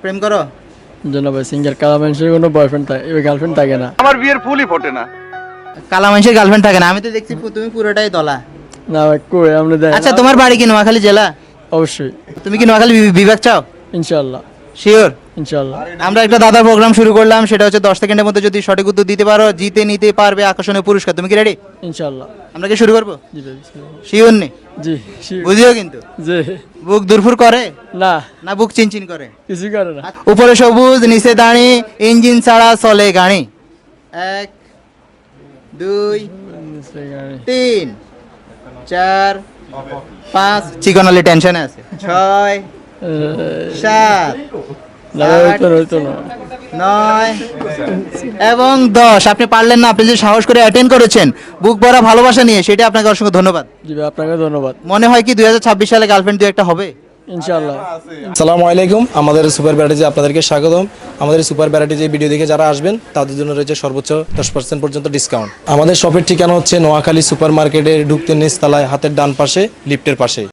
প্রেম করো? জন্য ভাই সিঙ্গেল, কালা মানুষের কোনো বয়ফ্রেন্ড থাকে, গার্লফ্রেন্ড থাকে না। আমার বিয়ের ফুলই ফোটে না। কালা মানুষের গার্লফ্রেন্ড থাকে না? আমি তো দেখছি তুমি পুরোটাই দলা। না ভাই কই আমরা দেখ। আচ্ছা, তোমার বাড়ি কি নোয়াখালী জেলা? অবশ্যই, তুমি কি নোয়াখালী বিভাগ চাও? ইনশাআল্লাহ শিওর? ইনশাআল্লাহ। আমরা একটা দাদার প্রোগ্রাম শুরু করলাম, সেটা হচ্ছে 10 সেকেন্ডের মধ্যে যদি সঠিক উত্তর দিতে পারো জিতে নিতে পারবে আকর্ষণীয় পুরস্কার। তুমি কি রেডি? ইনশাআল্লাহ। আমরা কি শুরু করবো? জি ভাই। শিওর নে? জি sure। বুঝিও কিন্তু জি। বুক দুরফুর করে না না বুক চিনচিন করে? কিছু করে না। উপরে সবুজ নিচে দাঁড়ি, ইঞ্জিন ছাড়া চলে গাড়ি। 1 2 3 4 5 চিকনালি টেনশনে আছে। 6 7 না হইতো না, হইতো না। 9 এবং 10। আপনি পারলেন না, আপনি যে সাহস করে অ্যাটেন্ড করেছেন বুক ভরা ভালোবাসা নিয়ে, সেটা আপনাকে অসংখ্য ধন্যবাদ। জি ভাই, আপনাকে ধন্যবাদ। মনে হয় কি 2026 সালে গার্লফ্রেন্ড দু একটা হবে? ইনশাআল্লাহ। আসসালামু আলাইকুম, আমাদের সুপার ব্যারাটিজে আপনাদেরকে স্বাগতম। আমাদের সুপার ব্যারাটিজে ভিডিও দেখে যারা আসবেন তাদের জন্য রয়েছে সর্বোচ্চ 10% পর্যন্ত ডিসকাউন্ট। আমাদের শপের ঠিকানা হচ্ছে নোয়াখালী সুপার মার্কেটে ঢুকতে নিচতলায় হাতের ডান পাশে লিফটের পাশে।